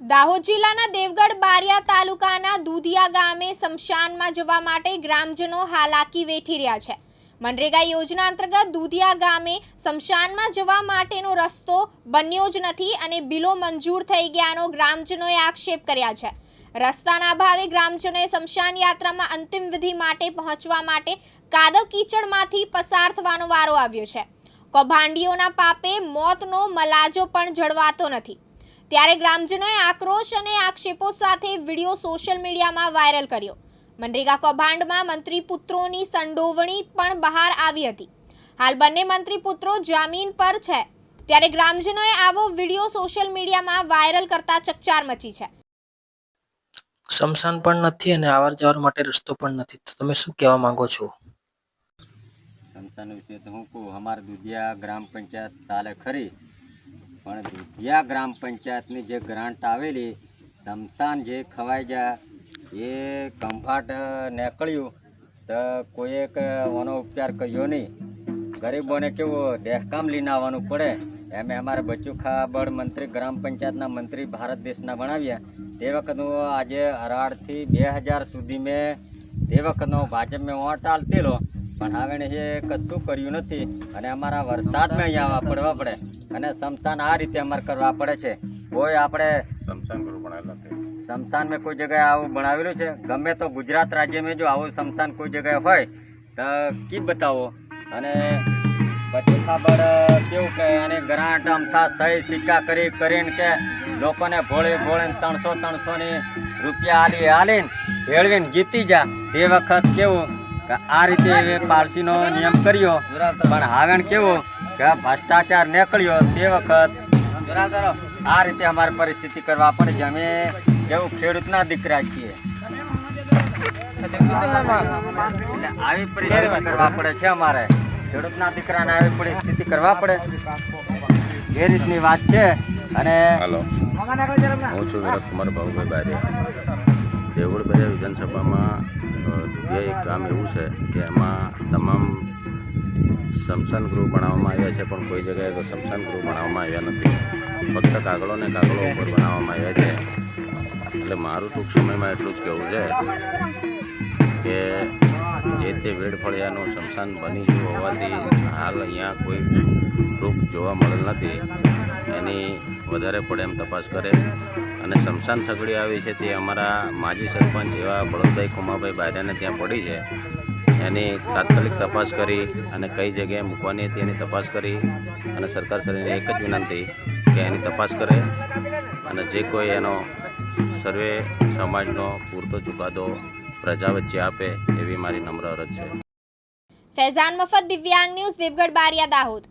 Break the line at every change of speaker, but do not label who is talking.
દાહોદ જિલ્લાના દેવગઢ બારિયા તાલુકાના દુધિયા ગામે સ્મશાનમાં જવા માટે ગ્રામજનો હાલાકી વેઠી રહ્યા છે। મનરેગા યોજના અંતર્ગત દુધિયા ગામે સ્મશાનમાં જવા માટેનો રસ્તો બન્યો જ નથી અને બિલો મંજૂર થઈ ગયાનો ગ્રામજનોએ આક્ષેપ કર્યા છે। રસ્તાના અભાવે ગ્રામજનોએ સ્મશાન યાત્રામાં અંતિમ વિધિ માટે પહોંચવા માટે કાદવ કીચડમાંથી પસાર થવાનો વારો આવ્યો છે। કૌભાંડીઓના પાપે મોતનો મલાજો પણ જળવાતો નથી। ત્યારે ગ્રામજનોએ આક્રોશ અને આક્ષેપો સાથે વિડીયો સોશિયલ મીડિયામાં વાયરલ કર્યો। મનરેગા કૌભાંડમાં મંત્રી પુત્રોની સંડોવણી પણ બહાર આવી હતી। હાલ બંને મંત્રી પુત્રો જામીન પર છે, ત્યારે ગ્રામજનોએ આવો વિડીયો સોશિયલ મીડિયામાં વાયરલ કરતા ચકચાર મચી છે।
સ્મશાન પણ નથી અને અવર જવર માટે રસ્તો પણ નથી, તો તમે શું કહેવા માંગો છો?
સ્મશાન વિશે તો હું કહું, અમારે દુધિયા ગ્રામ પંચાયત ચાલે ખરી, પણ દુધિયા ગ્રામ પંચાયતની જે ગ્રાન્ટ આવેલી સ્મશાન જે ખવાઈ જાય એ કમ્ફાટ નીકળ્યું તો કોઈએ એનો ઉપચાર કર્યો નહીં। ગરીબોને કેવું દહેકામ લઈને આવવાનું પડે, એમ અમારે બચ્ચુ ખાબડ મંત્રી ગ્રામ પંચાયતના મંત્રી ભારત દેશના બનાવ્યા। તે વખતનો આજે 18થી 2000 સુધી મેં તે વખતનો ભાજપ મેં વોટ આલતેલો, પણ હવે એ કશું કર્યું નથી અને અમારા વરસાદમાં અહીંયા આવવા પડવા પડે અને સ્મશાન આ રીતે અમારે કરવા પડે છે। કોઈ આપણે સ્મશાન મેં કોઈ જગ્યાએ આવું બનાવેલું છે? ગમે તો ગુજરાત રાજ્યમાં જો આવું સ્મશાન કોઈ જગ્યાએ હોય તો કી બતાવો। અને પછી ખબર કેવું કે અને ગ્રાન્ટ અમથા સહી સિક્કા કરીને કે લોકોને ભોળે 300 રૂપિયા આલીને ભેળવીને જીતી જા। તે વખત કેવું કે આ રીતે પાર્ટીનો નિયમ કર્યો, પણ હવે કેવું કે ભ્રષ્ટાચાર નીકળ્યો। તે વખત આ રીતે અમારી પરિસ્થિતિ કરવા પડે છે। અમે કેવું ખેડૂતના દીકરા છીએ, એટલે આવી પરિસ્થિતિ કરવા પડે છે। અમારે ખેડૂતના દીકરાને આવી પરિસ્થિતિ કરવા પડે, એ રીતની વાત છે। અને
હું છું વિરતકુમાર બાબુભાઈ બારિયા। દેવગઢ બારિયા વિધાનસભામાં દુધિયા એક ગામ એવું છે કે એમાં તમામ સ્મશાન ગૃહ બનાવવામાં આવ્યા છે, પણ કોઈ જગ્યાએ સ્મશાન ગૃહ બનાવવામાં આવ્યા નથી, ફક્ત કાગળો ને કાગળો ઉપર બનાવવામાં આવ્યા છે। એટલે મારું ટૂંક સમયમાં એટલું જ કહેવું છે કે જે તે વેડફળિયાનું સ્મશાન બની ગયું હોવાથી હાલ અહીંયા કોઈ પ્રૂફ જોવા મળેલ નથી, એની વધારે પડે એમ તપાસ કરે। અને સ્મશાન સગડી આવી છે તે અમારા માજી સરપંચ એવા બળદભાઈ ખુમાભાઈ બારિયાને ત્યાં પડી છે, એની તાત્કાલિક તપાસ કરી અને કઈ જગ્યાએ મૂકવાની હતી એની તપાસ કરી અને સરકારશ્રીને એક જ વિનંતી કે એની તપાસ કરે અને જે કોઈ એનો સર્વે સમાજનો પૂરતો ચુકાદો પ્રજા વચ્ચે આપે એવી મારી નમ્ર અરજ છે।
ફૈઝાન મફત, દિવ્યાંગ ન્યૂઝ, દેવગઢ બારિયા, દાહોદ।